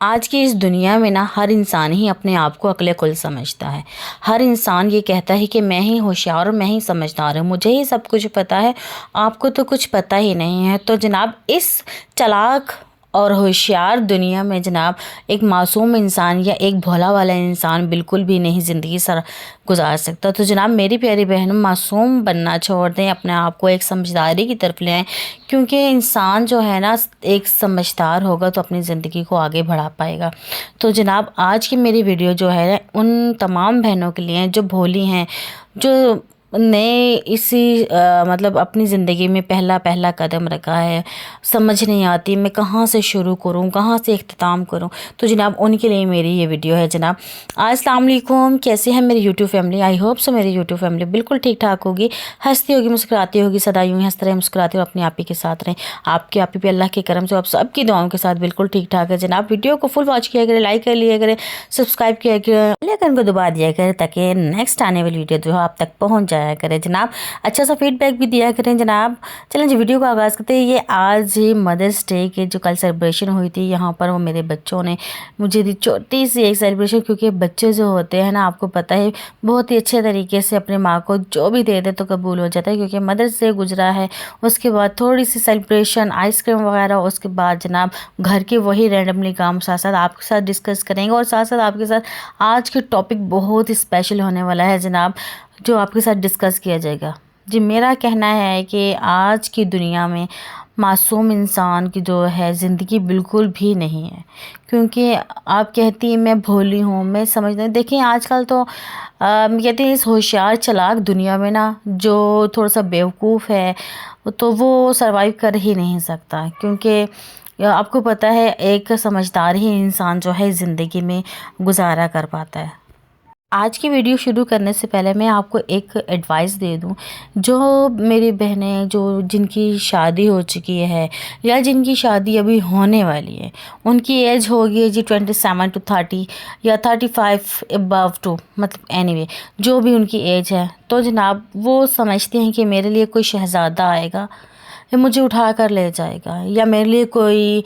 آج کی اس دنیا میں ہر انسان ہی اپنے آپ کو عقل کل سمجھتا ہے۔ ہر انسان یہ کہتا ہے کہ میں ہی ہوشیار اور میں ہی سمجھدار ہوں، مجھے ہی سب کچھ پتہ ہے، آپ کو تو کچھ پتہ ہی نہیں ہے۔ تو جناب اس چلاک اور ہوشیار دنیا میں جناب ایک معصوم انسان یا ایک بھولا والا انسان بالکل بھی نہیں زندگی گزار سکتا۔ تو جناب میری پیاری بہنوں، معصوم بننا چھوڑ دیں، اپنے آپ کو ایک سمجھداری کی طرف لے آئیں، کیونکہ انسان جو ہے ایک سمجھدار ہوگا تو اپنی زندگی کو آگے بڑھا پائے گا۔ تو جناب آج کی میری ویڈیو جو ہے ان تمام بہنوں کے لیے جو بھولی ہیں، جو نئے مطلب اپنی زندگی میں پہلا قدم رکھا ہے، سمجھ نہیں آتی میں کہاں سے شروع کروں، کہاں سے اختتام کروں، تو جناب ان کے لیے میری یہ ویڈیو ہے۔ جناب السلام علیکم، کیسے ہیں میری YouTube family? I hope so میری یوٹیوب فیملی بالکل ٹھیک ٹھاک ہوگی، ہنستی ہوگی، مسکراتی ہوگی، سدا یوں ہی ہنستے رہے، مسکراتے اور اپنے آپ ہی کے ساتھ رہیں۔ آپ کے آپ ہی پہ اللہ کے کرم سے آپ سب کی دعاؤں کے ساتھ بالکل ٹھیک ٹھاک ہے۔ جناب ویڈیو کو فل واچ کیا کرے، لائک کر لیا کرے، سبسکرائب کیا کرے، بیل آئیکن کو دبا دیا کرے تاکہ نیکسٹ آنے والی ویڈیو جو آپ تک پہنچ جایا کرے۔ جناب اچھا سا فیڈ بیک بھی دیا کریں۔ جناب چلیں جی ویڈیو کا آغاز کرتے ہیں۔ یہ آج مدرس ڈے کے جو کل سیلیبریشن ہوئی تھی، یہاں پر وہ میرے بچوں نے مجھے دی چھوٹی سی ایک سیلیبریشن، کیونکہ بچے جو ہوتے ہیں آپ کو پتہ ہے بہت ہی اچھے طریقے سے اپنے ماں کو جو بھی دے دے تو قبول ہو جاتا ہے، کیونکہ مدرس ڈے گزرا ہے، اس کے بعد تھوڑی سی سیلیبریشن، آئس کریم وغیرہ، اس کے بعد جناب گھر کے وہی رینڈملی کام ساتھ ساتھ آپ کے ساتھ ڈسکس کریں گے، اور ساتھ ساتھ آپ کے ساتھ آج کے ٹاپک بہت اسپیشل ہونے والا ہے جناب، جو آپ کے ساتھ ڈسکس کیا جائے گا۔ جی میرا کہنا ہے کہ آج کی دنیا میں معصوم انسان کی جو ہے زندگی بالکل بھی نہیں ہے، کیونکہ آپ کہتی ہیں میں بھولی ہوں، میں سمجھتی ہوں۔ دیکھیں آج کل تو کہتے ہیں اس ہوشیار چلاک دنیا میں جو تھوڑا سا بیوقوف ہے تو وہ سروائیو کر ہی نہیں سکتا، کیونکہ آپ کو پتہ ہے ایک سمجھدار ہی انسان جو ہے زندگی میں گزارا کر پاتا ہے۔ آج کی ویڈیو شروع کرنے سے پہلے میں آپ کو ایک ایڈوائس دے دوں، جو میری بہنیں جن کی شادی ہو چکی ہے یا جن کی شادی ابھی ہونے والی ہے، ان کی ایج ہوگی جی 27 to 30 یا 35 above ٹو، مطلب اینی وے جو بھی ان کی ایج ہے، تو جناب وہ سمجھتے ہیں کہ میرے لیے کوئی شہزادہ آئے گا، یا مجھے اٹھا کر لے جائے گا، یا میرے لیے کوئی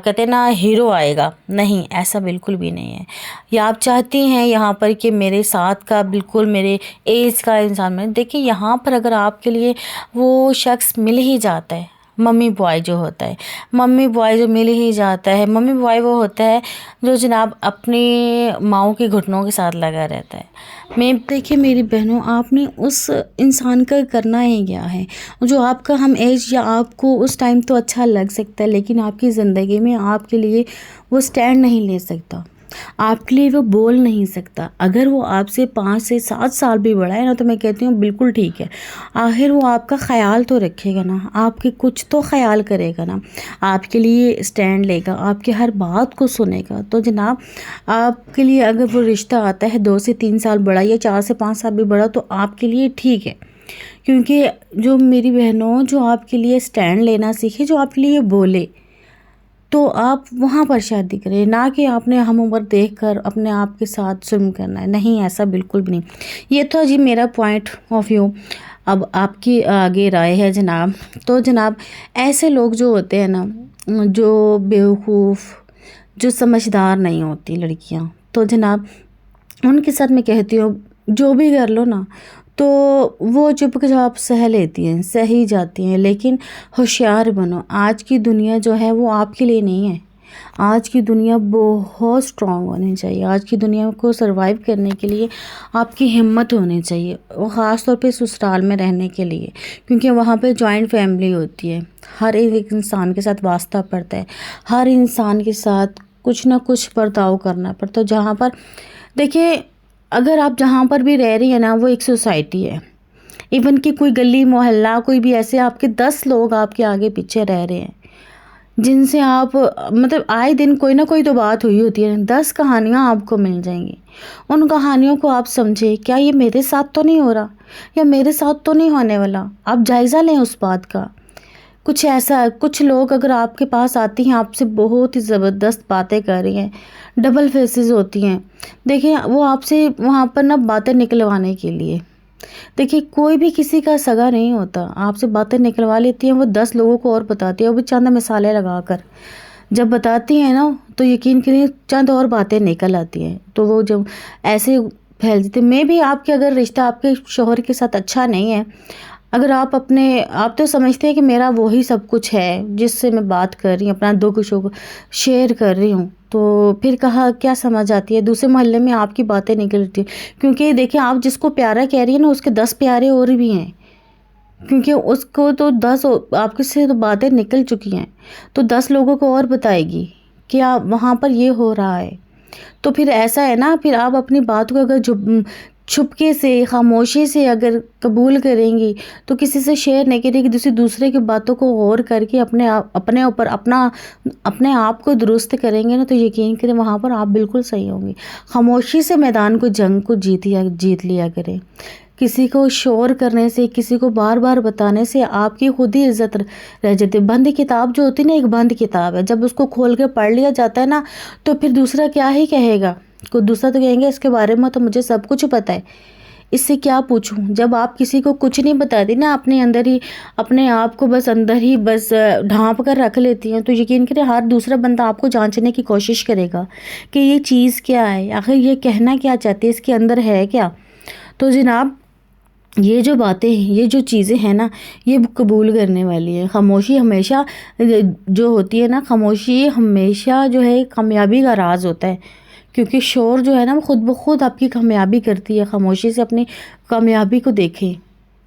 کہتے ہیں ہیرو آئے گا۔ نہیں، ایسا بالکل بھی نہیں ہے۔ یا آپ چاہتی ہیں یہاں پر کہ میرے ساتھ کا بالکل میرے ایج کا انسان میں دیکھیں، یہاں پر اگر آپ کے لیے وہ شخص مل ہی جاتا ہے، ممی بوائے جو ہوتا ہے، ممی بوائے جو مل ہی جاتا ہے، ممی بوائے وہ ہوتا ہے جو جناب اپنی ماؤں کے گھٹنوں کے ساتھ لگا رہتا ہے۔ دیکھیں میری بہنوں، آپ نے اس انسان کا کرنا ہی کیا ہے جو آپ کا ہم ایج، یا آپ کو اس ٹائم تو اچھا لگ سکتا ہے لیکن آپ کی زندگی میں آپ کے لیے وہ سٹینڈ نہیں لے سکتا، آپ کے لیے وہ بول نہیں سکتا۔ اگر وہ آپ سے 5 سے 7 سال بھی بڑا ہے تو میں کہتی ہوں بالکل ٹھیک ہے، آخر وہ آپ کا خیال تو رکھے گا آپ کے کچھ تو خیال کرے گا آپ کے لیے سٹینڈ لے گا، آپ کے ہر بات کو سنے گا۔ تو جناب آپ کے لیے اگر وہ رشتہ آتا ہے 2 سے 3 سال بڑا یا 4 سے 5 سال بھی بڑا تو آپ کے لیے ٹھیک ہے، کیونکہ جو میری بہنوں جو آپ کے لیے سٹینڈ لینا سیکھے، جو آپ کے لیے بولے، تو آپ وہاں پر شادی کریں، نہ کہ آپ نے ہم عمر دیکھ کر اپنے آپ کے ساتھ ظلم کرنا ہے۔ نہیں، ایسا بالکل بھی نہیں۔ یہ تو جی میرا پوائنٹ آف ویو، اب آپ کی آگے رائے ہے جناب۔ تو جناب ایسے لوگ جو ہوتے ہیں جو بیوقوف، جو سمجھدار نہیں ہوتی لڑکیاں، تو جناب ان کے ساتھ میں کہتی ہوں جو بھی کر لو تو وہ چپ چاپ سہ لیتی ہیں، سہ ہی جاتی ہیں، لیکن ہوشیار بنو۔ آج کی دنیا جو ہے وہ آپ کے لیے نہیں ہے، آج کی دنیا بہت سٹرونگ ہونی چاہیے، آج کی دنیا کو سروائیو کرنے کے لیے آپ کی ہمت ہونی چاہیے، وہ خاص طور پہ سسرال میں رہنے کے لیے، کیونکہ وہاں پہ جوائنٹ فیملی ہوتی ہے، ہر ایک انسان کے ساتھ واسطہ پڑتا ہے، ہر انسان کے ساتھ کچھ نہ کچھ برتاؤ کرنا پڑتا ہے۔ جہاں پر دیکھیں اگر آپ جہاں پر بھی رہ رہی ہیں وہ ایک سوسائٹی ہے، ایون کہ کوئی گلی محلہ کوئی بھی ایسے آپ کے 10 لوگ آپ کے آگے پیچھے رہ رہے ہیں جن سے آپ مطلب آئے دن کوئی نہ کوئی تو بات ہوئی ہوتی ہے، 10 کہانیاں آپ کو مل جائیں گی۔ ان کہانیوں کو آپ سمجھیں، کیا یہ میرے ساتھ تو نہیں ہو رہا یا میرے ساتھ تو نہیں ہونے والا، آپ جائزہ لیں اس بات کا۔ کچھ لوگ اگر آپ کے پاس آتی ہیں، آپ سے بہت ہی زبردست باتیں کر رہی ہیں، ڈبل فیسز ہوتی ہیں، دیکھیں وہ آپ سے وہاں پر باتیں نکلوانے کے لیے، دیکھیں کوئی بھی کسی کا سگا نہیں ہوتا، آپ سے باتیں نکلوا لیتی ہیں، وہ 10 لوگوں کو اور بتاتی ہیں، وہ بھی چند مثالیں لگا کر۔ جب بتاتی ہیں نا تو یقین کریں چند اور باتیں نکل آتی ہیں، تو وہ جب ایسے پھیلتی تھی میں بھی آپ کے اگر رشتہ آپ کے شوہر کے ساتھ اچھا نہیں ہے، اگر آپ تو سمجھتے ہیں کہ میرا وہی سب کچھ ہے جس سے میں بات کر رہی ہوں، اپنا دکھ سکھ شیئر کر رہی ہوں، تو پھر کہا کیا سمجھ آتی ہے دوسرے محلے میں آپ کی باتیں نکلتی ہیں، کیونکہ دیکھیں آپ جس کو پیارا کہہ رہی ہیں نا اس کے 10 پیارے اور بھی ہیں، کیونکہ اس کو تو 10 آپ کے سے تو باتیں نکل چکی ہیں، تو 10 لوگوں کو اور بتائے گی کہ وہاں پر یہ ہو رہا ہے۔ تو پھر ایسا ہے نا، پھر آپ اپنی بات کو اگر چھپکے سے خاموشی سے اگر قبول کریں گی تو کسی سے شیئر نہیں کریں گی، دوسرے کی باتوں کو غور کر کے اپنے اوپر اپنے آپ کو درست کریں گے نا، تو یقین کریں وہاں پر آپ بالکل صحیح ہوں گے۔ خاموشی سے میدان کو جنگ کو جیت لیا کریں، کسی کو شور کرنے سے، کسی کو بار بار بتانے سے آپ کی خود ہی عزت رہ جاتی ہے۔ بند کتاب جو ہوتی ہے نا، ایک بند کتاب ہے، جب اس کو کھول کے پڑھ لیا جاتا ہے نا تو پھر دوسرا کیا ہی کہے گا، کوئی دوسرا تو کہیں گے اس کے بارے میں تو مجھے سب کچھ پتہ ہے، اس سے کیا پوچھوں۔ جب آپ کسی کو کچھ نہیں بتاتی نا، اپنے اندر ہی اپنے آپ کو بس اندر ہی بس ڈھانپ کر رکھ لیتی ہیں، تو یقین کریں ہر دوسرا بندہ آپ کو جانچنے کی کوشش کرے گا کہ یہ چیز کیا ہے، آخر یہ کہنا کیا چاہتی ہے، اس کے اندر ہے کیا۔ تو جناب یہ جو باتیں ہیں، یہ جو چیزیں ہیں نا، یہ قبول کرنے والی ہیں۔ خاموشی ہمیشہ جو ہوتی ہے نا، خاموشی ہمیشہ جو ہے کامیابی کا راز ہوتا ہے، کیونکہ شور جو ہے نا وہ خود بخود آپ کی کامیابی کرتی ہے۔ خاموشی سے اپنی کامیابی کو دیکھیں،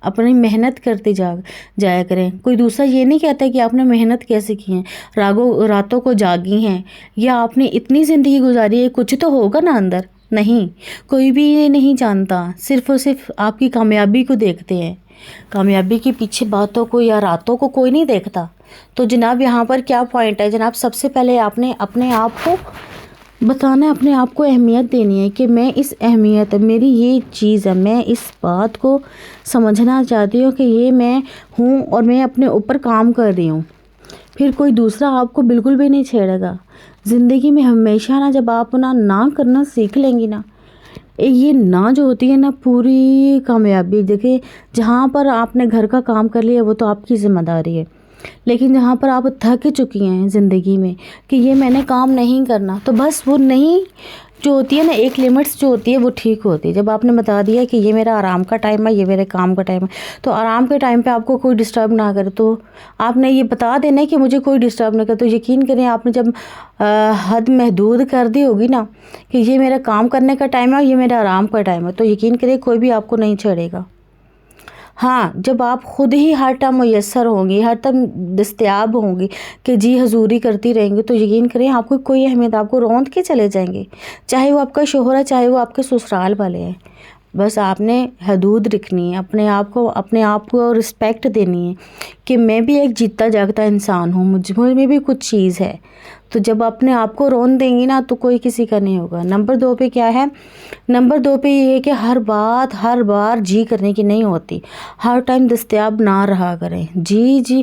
اپنی محنت کرتے جایا کریں۔ کوئی دوسرا یہ نہیں کہتا کہ آپ نے محنت کیسے کی ہے، راتوں کو جاگی ہیں، یا آپ نے اتنی زندگی گزاری ہے، کچھ تو ہوگا نا اندر۔ نہیں، کوئی بھی یہ نہیں جانتا، صرف اور صرف آپ کی کامیابی کو دیکھتے ہیں، کامیابی کے پیچھے باتوں کو یا راتوں کو کوئی نہیں دیکھتا۔ تو جناب یہاں پر کیا پوائنٹ ہے جناب، سب سے پہلے آپ نے اپنے آپ کو بتانا ہے، اپنے آپ کو اہمیت دینی ہے کہ میں اس اہمیت، میری یہ چیز ہے، میں اس بات کو سمجھنا چاہتی ہوں کہ یہ میں ہوں اور میں اپنے اوپر کام کر رہی ہوں۔ پھر کوئی دوسرا آپ کو بالکل بھی نہیں چھیڑے گا۔ زندگی میں ہمیشہ نا جب آپ نہ کرنا سیکھ لیں گی نا، یہ نہ جو ہوتی ہے نا پوری کامیابی۔ دیکھیں جہاں پر آپ نے گھر کا کام کر لیا وہ تو آپ کی ذمہ داری ہے، لیکن جہاں پر آپ تھک چکی ہیں زندگی میں کہ یہ میں نے کام نہیں کرنا، تو بس وہ نہیں جو ہوتی ہے نا، ایک لیمٹس جو ہوتی ہے وہ ٹھیک ہوتی ہے۔ جب آپ نے بتا دیا کہ یہ میرا آرام کا ٹائم ہے، یہ میرے کام کا ٹائم ہے، تو آرام کے ٹائم پہ آپ کو کوئی ڈسٹرب نہ کرے، تو آپ نے یہ بتا دینا کہ مجھے کوئی ڈسٹرب نہ کرے، تو یقین کریں آپ نے جب حد محدود کر دی ہوگی نا کہ یہ میرا کام کرنے کا ٹائم ہے اور یہ میرا آرام کا ٹائم ہے، تو یقین کریں کوئی بھی آپ کو نہیں چھیڑے گا۔ ہاں، جب آپ خود ہی ہر ٹائم میسر ہوں گی، ہر ٹائم دستیاب ہوں گی کہ جی حضوری کرتی رہیں گی، تو یقین کریں آپ کو کوئی اہمیت، آپ کو روند کے چلے جائیں گے، چاہے وہ آپ کا شوہر ہے، چاہے وہ آپ کے سسرال والے ہیں۔ بس آپ نے حدود رکھنی ہے، اپنے آپ کو رسپیکٹ دینی ہے کہ میں بھی ایک جیتا جاگتا انسان ہوں، مجھ میں بھی کچھ چیز ہے۔ تو جب اپنے آپ کو رون دیں گی نا تو کوئی کسی کا نہیں ہوگا۔ نمبر 2 پہ کیا ہے، نمبر 2 پہ یہ ہے کہ ہر بار جی کرنے کی نہیں ہوتی، ہر ٹائم دستیاب نہ رہا کریں۔ جی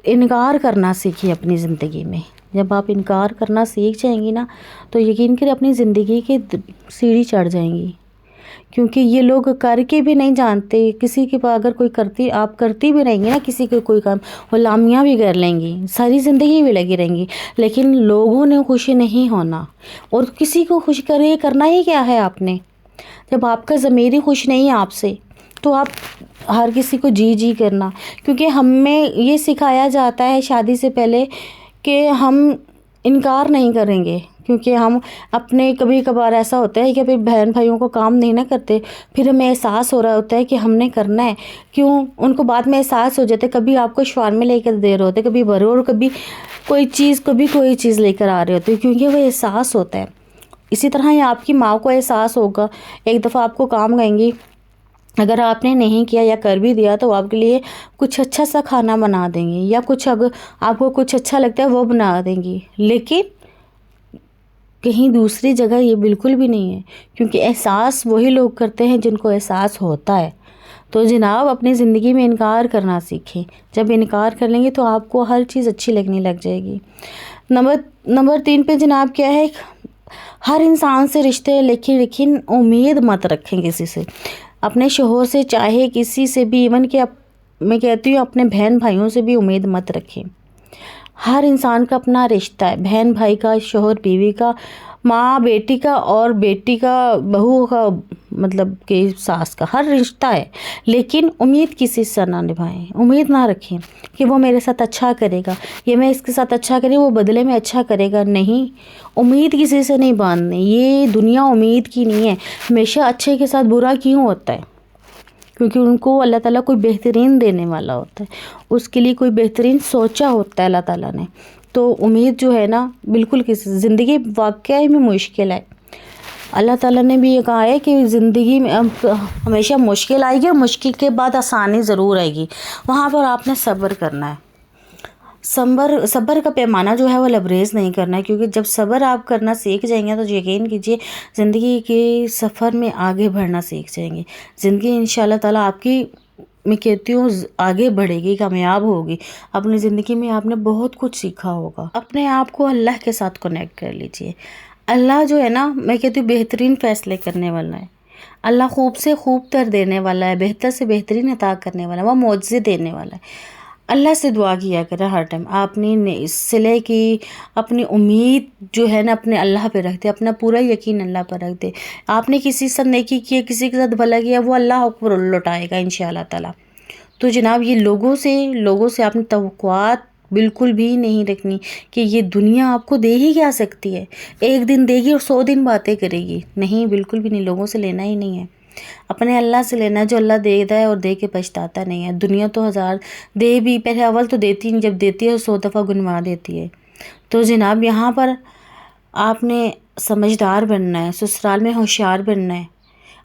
انکار کرنا سیکھیے اپنی زندگی میں۔ جب آپ انکار کرنا سیکھ جائیں گی نا تو یقین کریں اپنی زندگی کی سیڑھی چڑھ جائیں گی، کیونکہ یہ لوگ کر کے بھی نہیں جانتے، کسی کے پاس اگر کوئی آپ کرتی بھی رہیں گی نا کسی کے کوئی کام، غلامیاں بھی کر لیں گی، ساری زندگی بھی لگی رہیں گی، لیکن لوگوں نے خوش نہیں ہونا، اور کسی کو خوش کرنا ہی کیا ہے آپ نے، جب آپ کا ضمیر ہی خوش نہیں ہے آپ سے، تو آپ ہر کسی کو جی کرنا، کیونکہ ہمیں یہ سکھایا جاتا ہے شادی سے پہلے کہ ہم انکار نہیں کریں گے، کیونکہ ہم اپنے کبھی کبھار ایسا ہوتا ہے کہ پھر بہن بھائیوں کو کام نہیں نہ کرتے، پھر ہمیں احساس ہو رہا ہوتا ہے کہ ہم نے کرنا ہے، کیوں ان کو بعد میں احساس ہو جاتا ہے، کبھی آپ کو شوہر میں لے کر دے رہے ہوتے، کبھی بھرو، اور کبھی کوئی چیز لے کر آ رہے ہوتے، کیونکہ وہ احساس ہوتا ہے۔ اسی طرح یہ آپ کی ماں کو احساس ہوگا، ایک دفعہ آپ کو کام کہیں گی، اگر آپ نے نہیں کیا یا کر بھی دیا تو آپ کے لیے کچھ اچھا سا کھانا بنا دیں گی، یا کچھ اگر آپ کو کچھ اچھا لگتا ہے وہ بنا دیں گی، لیکن کہیں دوسری جگہ یہ بالکل بھی نہیں ہے، کیونکہ احساس وہی لوگ کرتے ہیں جن کو احساس ہوتا ہے۔ تو جناب اپنی زندگی میں انکار کرنا سیکھیں، جب انکار کر لیں گے تو آپ کو ہر چیز اچھی لگنے لگ جائے گی۔ نمبر 3 پہ جناب کیا ہے، ہر انسان سے رشتے لیکن امید مت رکھیں کسی سے، اپنے شوہر سے چاہے کسی سے بھی، ایون کہ میں کہتی ہوں اپنے بہن بھائیوں سے بھی امید مت رکھیں۔ ہر انسان کا اپنا رشتہ ہے، بہن بھائی کا، شوہر بیوی کا، ماں بیٹی کا، اور بیٹی کا بہو کا، مطلب کہ ساس کا، ہر رشتہ ہے. لیکن امید کسی سے نہ نبھائیں، امید نہ رکھیں کہ وہ میرے ساتھ اچھا کرے گا، یہ میں اس کے ساتھ اچھا کریں وہ بدلے میں اچھا کرے گا. نہیں، امید کسی سے نہیں باندھنی. یہ دنیا امید کی نہیں ہے. ہمیشہ اچھے کے ساتھ برا کیوں ہوتا ہے؟ کیونکہ ان کو اللہ تعالیٰ کوئی بہترین دینے والا ہوتا ہے، اس کے لیے کوئی بہترین سوچا ہوتا ہے اللہ تعالیٰ نے. تو امید جو ہے نا بالکل کسی، زندگی واقعی میں مشکل ہے. اللہ تعالیٰ نے بھی یہ کہا ہے کہ زندگی میں ہمیشہ مشکل آئے گی اور مشکل کے بعد آسانی ضرور آئے گی. وہاں پر آپ نے صبر کرنا ہے. صبر کا پیمانہ جو ہے وہ لبریز نہیں کرنا ہے، کیونکہ جب صبر آپ کرنا سیکھ جائیں گے تو یقین کیجئے زندگی کے سفر میں آگے بڑھنا سیکھ جائیں گے. زندگی انشاءاللہ تعالیٰ آپ کی، میں کہتی ہوں، آگے بڑھے گی، کامیاب ہوگی. اپنی زندگی میں آپ نے بہت کچھ سیکھا ہوگا. اپنے آپ کو اللہ کے ساتھ کنیکٹ کر لیجئے. اللہ جو ہے نا، میں کہتی ہوں بہترین فیصلے کرنے والا ہے. اللہ خوب سے خوب تر دینے والا ہے، بہتر سے بہترین عطا کرنے والا ہے، وہ معجزے دینے والا ہے. اللہ سے دعا کیا کرے ہر ٹائم. آپ نے صلے کی اپنی امید جو ہے نا اپنے اللہ پہ رکھ دے، اپنا پورا یقین اللہ پر رکھ دے. آپ نے کسی سے نیکی کی، کسی کے ساتھ بھلا کیا، وہ اللہ اکبر لوٹائے گا انشاءاللہ تعالیٰ. تو جناب یہ لوگوں سے آپ نے توقعات بالکل بھی نہیں رکھنی کہ یہ دنیا آپ کو دے ہی کیا سکتی ہے، ایک دن دے گی اور 100 دن باتیں کرے گی. نہیں، بالکل بھی نہیں. لوگوں سے لینا ہی نہیں ہے، اپنے اللہ سے لینا ہے جو اللہ دیتا ہے اور دے کے پچھتاتا نہیں ہے. دنیا تو 1000 دے بھی، پہلے اول تو دیتی نہیں، جب دیتی ہے 100 دفعہ گنوا دیتی ہے. تو جناب یہاں پر آپ نے سمجھدار بننا ہے، سسرال میں ہوشیار بننا ہے،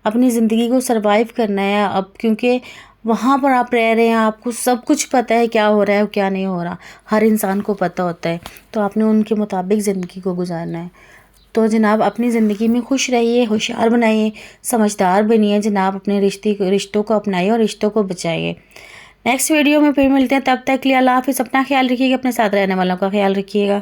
اپنی زندگی کو سروائیو کرنا ہے. اب کیونکہ وہاں پر آپ رہ رہے ہیں، آپ کو سب کچھ پتہ ہے کیا ہو رہا ہے اور کیا نہیں ہو رہا، ہر انسان کو پتہ ہوتا ہے. تو آپ نے ان کے مطابق زندگی کو گزارنا ہے. تو جناب اپنی زندگی میں خوش رہیے، ہوشیار بنائیے، سمجھدار بنیے جناب. اپنے رشتوں کو اپنائیے اور رشتوں کو بچائیے. نیکسٹ ویڈیو میں پھر ملتے ہیں، تب تک کے لیے اللہ حافظ. اپنا خیال رکھیے گا، اپنے ساتھ رہنے والوں کا خیال رکھیے گا.